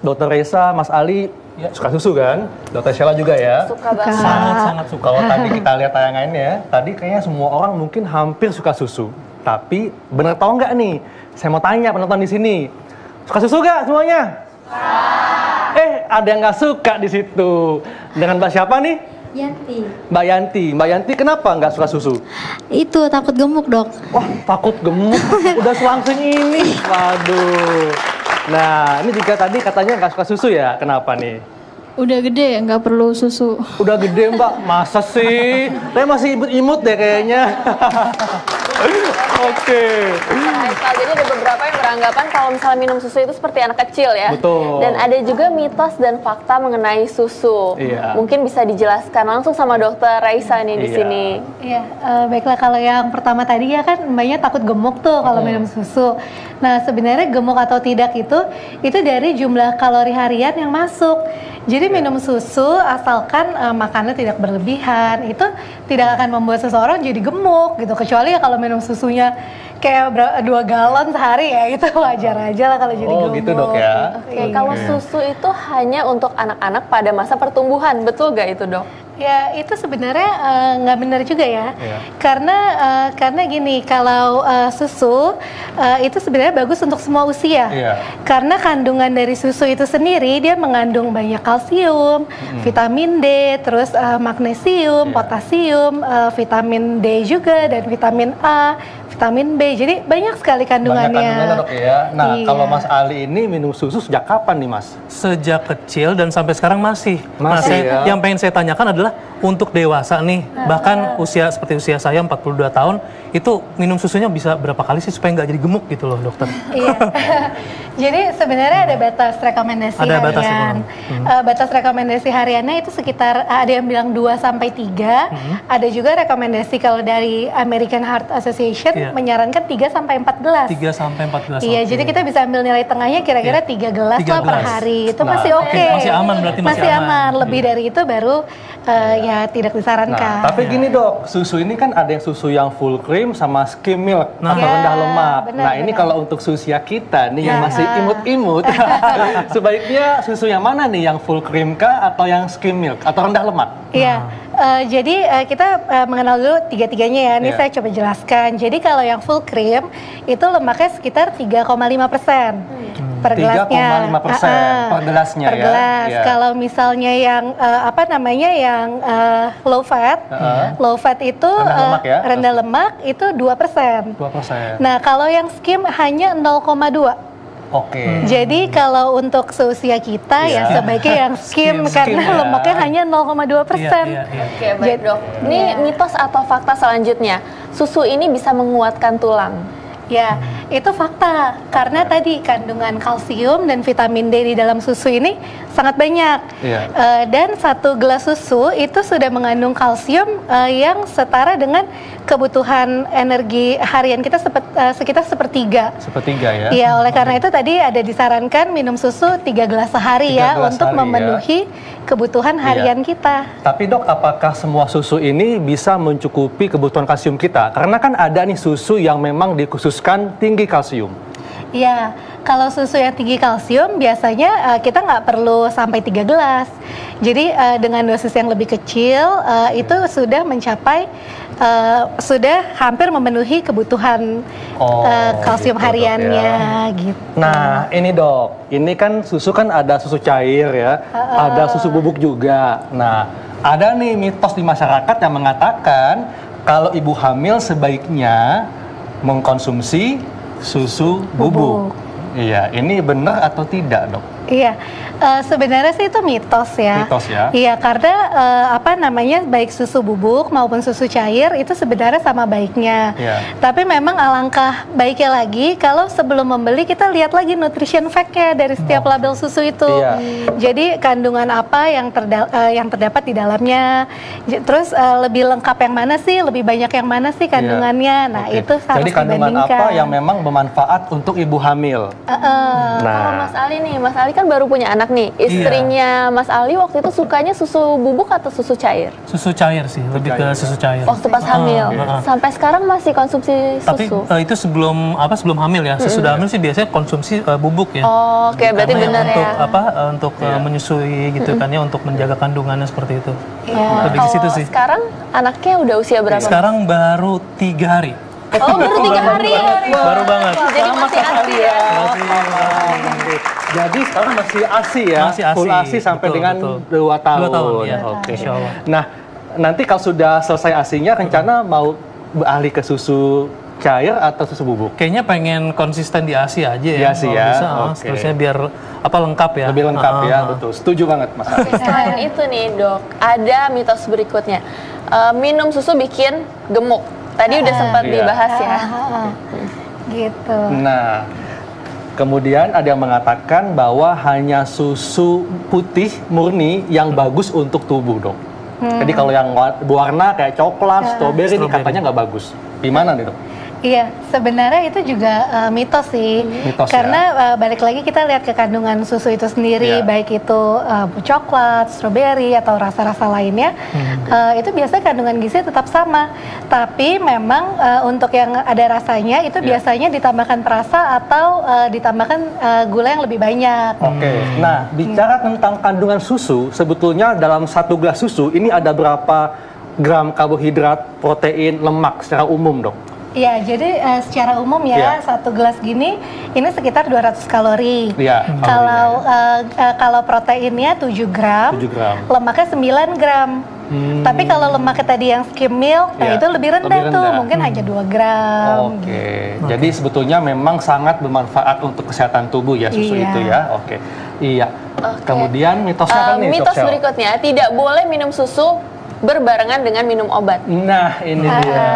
Dokter Reza, Mas Ali ya, suka susu kan? Dokter Sheila juga ya? Suka banget. Sangat-sangat suka. Kalau tadi kita lihat tayangannya, tadi kayaknya semua orang mungkin hampir suka susu. Tapi bener tau nggak nih? Saya mau tanya penonton di sini, suka susu nggak semuanya? Ada yang nggak suka di situ. Dengan Mbak siapa nih? Yanti. Mbak Yanti. Mbak Yanti kenapa nggak suka susu? Itu takut gemuk, Dok. Wah, takut gemuk. Udah selangsung ini. Waduh. Nah, ini juga tadi katanya nggak suka susu ya? Kenapa nih? Udah gede, nggak perlu susu. Udah gede, Mbak. Masa sih? Saya masih imut-imut deh kayaknya. Oke. Jadi ada beberapa yang beranggapan kalau misalnya minum susu itu seperti anak kecil ya. Betul. Dan ada juga mitos dan fakta mengenai susu. Iya. Mungkin bisa dijelaskan langsung sama Dokter Raisa nih di Iya. sini. Iya, baiklah kalau yang pertama tadi ya kan mbaknya takut gemuk tuh kalau minum susu. Nah sebenarnya gemuk atau tidak itu dari jumlah kalori harian yang masuk. Jadi minum susu asalkan makannya tidak berlebihan itu tidak akan membuat seseorang jadi gemuk gitu. Kecuali ya kalau minum susunya kayak 2 galon sehari ya itu wajar aja lah kalau jadi gemuk. Oh gitu Dok ya. Oke, kalau susu itu hanya untuk anak-anak pada masa pertumbuhan, betul gak itu Dok? Ya itu sebenarnya nggak benar juga ya, Iya. karena gini kalau susu itu sebenarnya bagus untuk semua usia, Iya. karena kandungan dari susu itu sendiri dia mengandung banyak kalsium, vitamin D, terus magnesium, Iya. potasium, vitamin D juga dan vitamin A, vitamin B, jadi banyak sekali kandungannya. Banyak kandungannya Dok ya. Nah, Iya. kalau Mas Ali ini minum susu sejak kapan nih Mas? Sejak kecil dan sampai sekarang masih. Masih, ya. Yang pengen saya tanyakan adalah untuk dewasa nih, bahkan seperti usia saya 42 tahun, itu minum susunya bisa berapa kali sih supaya nggak jadi gemuk gitu loh dokter? Iya. Jadi sebenarnya ada batas rekomendasi Ada harian. batas ya, Batas rekomendasi hariannya itu sekitar ada yang bilang 2 sampai 3. Ada juga rekomendasi kalau dari American Heart Association Iya. menyarankan 3 sampai 4 gelas. 3 sampai 4 gelas. Iya, oke. jadi kita bisa ambil nilai tengahnya kira-kira Iya. 3 gelas 3 lah per gelas. hari. Itu Nah, masih oke. masih aman berarti, masih aman. aman. Lebih dari itu baru ya tidak disarankan. Nah, tapi gini Dok, susu ini kan ada yang susu yang full cream sama skim milk atau Ya, rendah lemak. benar, Nah, ini benar. kalau untuk usia kita nih yang Ya. masih imut-imut, sebaiknya susu yang mana nih, yang full cream kah atau yang skim milk atau rendah lemak? Iya, jadi kita mengenal dulu tiga-tiganya ya. Ini Iya. saya coba jelaskan. Jadi kalau yang full cream itu lemaknya sekitar 3,5% per gelasnya. 3,5% per gelasnya per ya. gelas. Iya. Kalau misalnya yang yang low fat, low fat itu Rendah lemak ya? rendah lemak itu 2%. 2%. Nah kalau yang skim hanya 0,2. Oke. Jadi kalau untuk seusia kita Iya. ya sebaiknya yang skim karena ya. lemaknya hanya 0,2%. Iya, iya. Oke, baik Dok. Ini mitos atau fakta selanjutnya, susu ini bisa menguatkan tulang. Ya, itu fakta. Karena tadi kandungan kalsium dan vitamin D di dalam susu ini sangat banyak. Iya. Dan 1 gelas susu itu sudah mengandung kalsium yang setara dengan kebutuhan energi harian kita sekitar sepertiga. Sepertiga ya. Iya, oleh karena itu tadi ada disarankan minum susu 3 gelas sehari 3 ya gelas untuk sehari, ya. memenuhi kebutuhan harian kita. Tapi Dok, apakah semua susu ini bisa mencukupi kebutuhan kalsium kita? Karena kan ada nih susu yang memang dikhususkan tinggi kalsium. Iya, kalau susu yang tinggi kalsium biasanya kita nggak perlu sampai 3 gelas. Jadi dengan dosis yang lebih kecil itu sudah mencapai sudah hampir memenuhi kebutuhan kalsium gitu, Dok, hariannya gitu. Nah, ini Dok, ini kan susu kan ada susu cair ya, ada susu bubuk juga. Nah, ada nih mitos di masyarakat yang mengatakan kalau ibu hamil sebaiknya mengkonsumsi susu bubuk. Iya, ini benar atau tidak Dok? Iya, sebenarnya sih itu mitos ya. Mitos ya? Iya, karena baik susu bubuk maupun susu cair itu sebenarnya sama baiknya. Iya. Tapi memang alangkah baiknya lagi kalau sebelum membeli kita lihat lagi nutrition fact-nya dari setiap label susu itu. Iya. Jadi kandungan apa yang terdapat di dalamnya. Terus lebih lengkap yang mana sih, lebih banyak yang mana sih kandungannya. Nah, Oke. itu harus Jadi kandungan dibandingkan. apa yang memang bermanfaat untuk ibu hamil? Kalau Mas Ali nih, Mas Ali kan kan baru punya anak nih. Istrinya Mas Ali waktu itu sukanya susu bubuk atau susu cair? Susu cair sih, lebih ke susu cair. Waktu pas hamil. Sampai sekarang masih konsumsi Tapi susu? itu sebelum hamil ya. Sesudah hamil sih biasanya konsumsi bubuk ya. Oh, oke, berarti Karena benar untuk ya. untuk menyusui gitu kan ya, untuk menjaga kandungannya seperti itu. Iya. Lebih ke situ Kalau sih. sekarang anaknya udah usia berapa? Sekarang baru 3 hari. Oh, baru 3 hari. Baru banget. Jadi masih ASI ya. Jadi sekarang masih ASI ya, Masih ASI, full ASI sampai betul, dengan betul. 2 tahun. 2 tahun, ya. Oke. Insya Allah. Nah, nanti kalau sudah selesai ASI-nya, rencana mau beralih ke susu cair atau susu bubuk? Kayaknya pengen konsisten di ASI aja Di ya. ASI kalau ya, bisa, oke. seterusnya biar lengkap ya. Lebih lengkap ya, betul. Setuju banget, Mas Ali. Selain itu nih dok, ada mitos berikutnya. Minum susu bikin gemuk. Tadi udah sempat Iya. dibahas ya. Gitu. Nah, kemudian ada yang mengatakan bahwa hanya susu putih murni yang bagus untuk tubuh, dok. Jadi kalau yang berwarna kayak coklat, stroberi ini katanya nggak bagus. Gimana nih, dok? Iya, sebenarnya itu juga mitos sih. Mitos, Karena balik lagi kita lihat ke kandungan susu itu sendiri, Iya. baik itu coklat, stroberi atau rasa-rasa lainnya, itu biasanya kandungan gizi tetap sama. Tapi memang untuk yang ada rasanya itu biasanya ditambahkan perasa atau ditambahkan gula yang lebih banyak. Oke. Nah, bicara tentang kandungan susu, sebetulnya dalam 1 gelas susu ini ada berapa gram karbohidrat, protein, lemak secara umum, dok? Iya, jadi secara umum ya, Iya. 1 gelas gini ini sekitar 200 kalori. Iya, Kalau proteinnya 7 gram, 7 gram. lemaknya 9 gram. Tapi kalau lemaknya tadi yang skim milk, nah Iya, itu lebih rendah lebih tuh, rendah. mungkin hanya 2 gram. Oke. Jadi sebetulnya memang sangat bermanfaat untuk kesehatan tubuh ya susu Iya. itu ya. Oke. Iya. Oke. Kemudian mitosnya kan nih, Mitos Shel? berikutnya, tidak boleh minum susu berbarengan dengan minum obat. Nah, ini dia.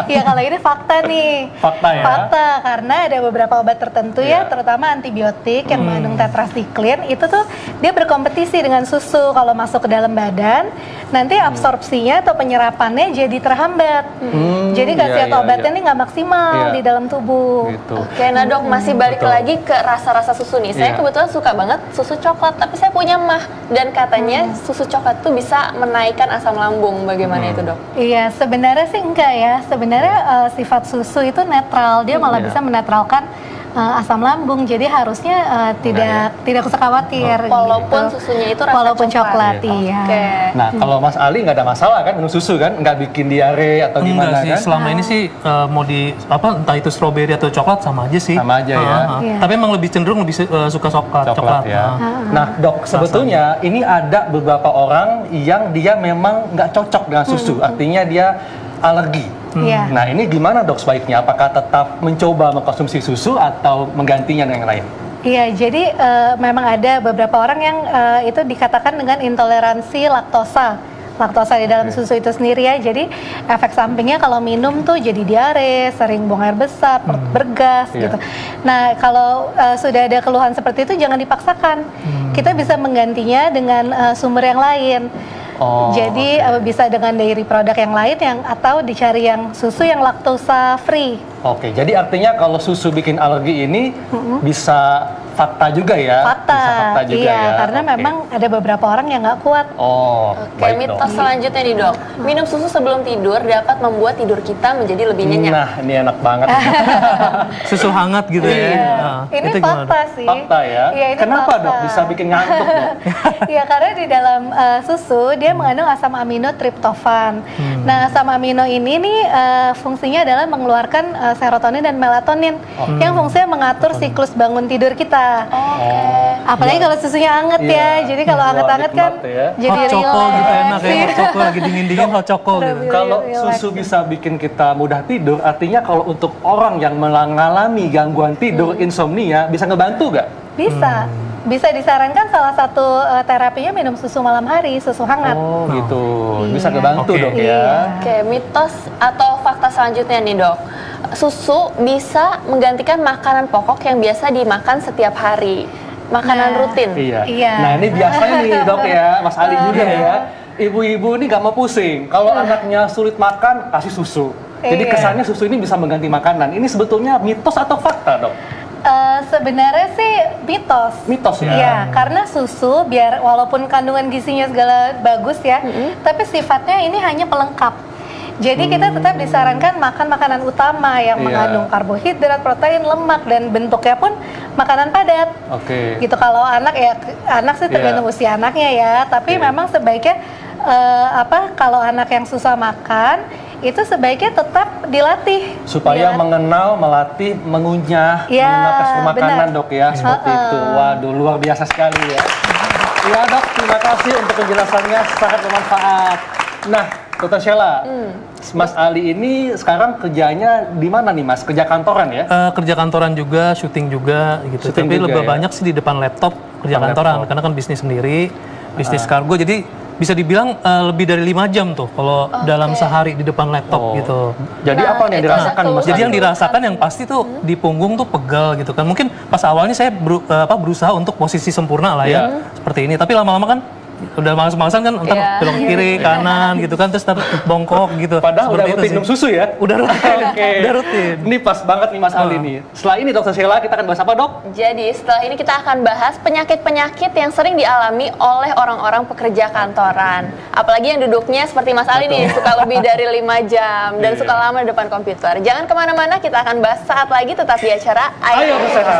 Iya, kalau ini fakta nih. Fakta ya? Fakta, karena ada beberapa obat tertentu ya, terutama antibiotik yang mengandung tetrasiklin, itu tuh dia berkompetisi dengan susu. Kalau masuk ke dalam badan, nanti absorpsinya atau penyerapannya jadi terhambat. Jadi khasiat iya, obatnya iya. nih nggak maksimal Iya. di dalam tubuh. Gitu. Oke, nah dok, masih balik Betul. lagi ke rasa-rasa susu nih. Saya Iya. kebetulan suka banget susu coklat, tapi saya punya mah. Dan katanya susu coklat tuh bisa menaikkan asam lambung. Bagaimana itu dok? Iya, sebenarnya sih enggak ya. Sebenarnya sifat susu itu netral, dia malah Iya. bisa menetralkan asam lambung. Jadi harusnya tidak usah khawatir. Walaupun gitu. susunya itu rasa Walaupun coklat, coklat. iya. Oke. Nah, kalau Mas Ali nggak ada masalah kan minum susu kan? Nggak bikin diare atau gimana Enggak sih, kan? selama ini sih mau di entah itu stroberi atau coklat sama aja sih. Sama aja ya. Iya. Tapi emang lebih cenderung lebih suka Coklat ya. Nah. Nah, dok, sebetulnya ini ada beberapa orang yang dia memang nggak cocok dengan susu, artinya dia alergi. Iya. Nah, ini gimana dok sebaiknya? Apakah tetap mencoba mengkonsumsi susu atau menggantinya dengan yang lain? Iya, jadi memang ada beberapa orang yang itu dikatakan dengan intoleransi laktosa. Laktosa di dalam susu itu sendiri ya. Jadi efek sampingnya kalau minum tuh jadi diare, sering buang air besar, perut bergas Iya. gitu. Nah, kalau sudah ada keluhan seperti itu jangan dipaksakan. Kita bisa menggantinya dengan sumber yang lain. Oh, Jadi bisa dengan dairy produk yang lain atau dicari yang susu yang laktosa free. Oke, jadi artinya kalau susu bikin alergi ini bisa fakta juga ya? Fakta, Bisa fakta juga iya, ya? karena Oke. memang ada beberapa orang yang nggak kuat. Oh, Oke, baik mitos dok. selanjutnya nih dok. Minum susu sebelum tidur dapat membuat tidur kita menjadi lebih nyenyak. Nah, ini enak banget. Susu hangat gitu ya. Nah, Ini itu gimana? fakta sih. Fakta ya? Iya, ini Kenapa fakta. dok bisa bikin ngantuk dok? Iya, karena di dalam susu dia mengandung asam amino triptofan. Nah, asam amino ini nih fungsinya adalah mengeluarkan serotonin dan melatonin yang fungsinya mengatur siklus bangun tidur kita. Apalagi kalau susunya anget Iya. ya. Jadi kalau Wah, anget-anget kan nikmat ya. jadi Hot choco relax. gitu enak ya, Iya. hot choco lagi dingin-dingin hot choco gitu. Iya, Kalau relax. susu bisa bikin kita mudah tidur, artinya kalau untuk orang yang mengalami gangguan tidur, insomnia, bisa ngebantu nggak? Bisa. Bisa disarankan salah satu terapinya minum susu malam hari, susu hangat. Oh gitu, bisa Iya. ngebantu Oke. dok Iya. ya. Oke, mitos atau fakta selanjutnya nih dok. Susu bisa menggantikan makanan pokok yang biasa dimakan setiap hari. Makanan Nah. rutin. Iya. Iya. Nah ini biasanya nih dok ya, Mas Ali juga ya. Ibu-ibu ini nggak mau pusing. Kalau anaknya sulit makan, kasih susu. Jadi Iya. kesannya susu ini bisa mengganti makanan. Ini sebetulnya mitos atau fakta dok? Sebenarnya sih mitos. Mitos ya? Iya, karena susu biar walaupun kandungan gizinya segala bagus ya, tapi sifatnya ini hanya pelengkap. Jadi kita tetap disarankan makan makanan utama yang Iya. mengandung karbohidrat, protein, lemak, dan bentuknya pun makanan padat. Oke. Gitu. Kalau anak ya, anak sih tergantung usia anaknya ya. Tapi memang sebaiknya kalau anak yang susah makan itu sebaiknya tetap dilatih. Supaya mengenal, melatih, mengunyah, Ya, mengenal tekstur makanan benar. dok ya, seperti itu. Waduh, luar biasa sekali ya. Ya dok, terima kasih untuk penjelasannya, sangat bermanfaat. Nah, Dr. Sheila, Mas Ali ini sekarang kerjanya di mana nih Mas? Kerja kantoran ya? Kerja kantoran juga, syuting juga gitu. Syuting Tapi juga lebih ya? banyak sih di depan laptop kerja Depan kantoran laptop. karena kan bisnis sendiri, bisnis kargo. Jadi bisa dibilang lebih dari 5 jam tuh kalau dalam sehari di depan laptop Oh. gitu. Jadi Nah, apa nih yang itu dirasakan satu. Mas Jadi Ali? yang dirasakan yang pasti tuh di punggung tuh pegal gitu kan. Mungkin pas awalnya saya berusaha untuk posisi sempurna lah ya, seperti ini. Tapi lama-lama kan udah males-malesan kan, ntar Iya. belok kiri, kanan gitu kan, terus ntar bongkok gitu. Padahal udah Seperti itu rutin sih. minum susu ya? Udah rutin, Oke. udah rutin. Ini pas banget nih Mas Ali nih. Setelah ini Dr. Sheila kita akan bahas apa dok? Jadi setelah ini kita akan bahas penyakit-penyakit yang sering dialami oleh orang-orang pekerja kantoran. Apalagi yang duduknya seperti Mas Ali nih, suka lebih dari 5 jam dan Iya. suka lama di depan komputer. Jangan kemana-mana, kita akan bahas saat lagi tetap di acara Ayo Dr. Sheila.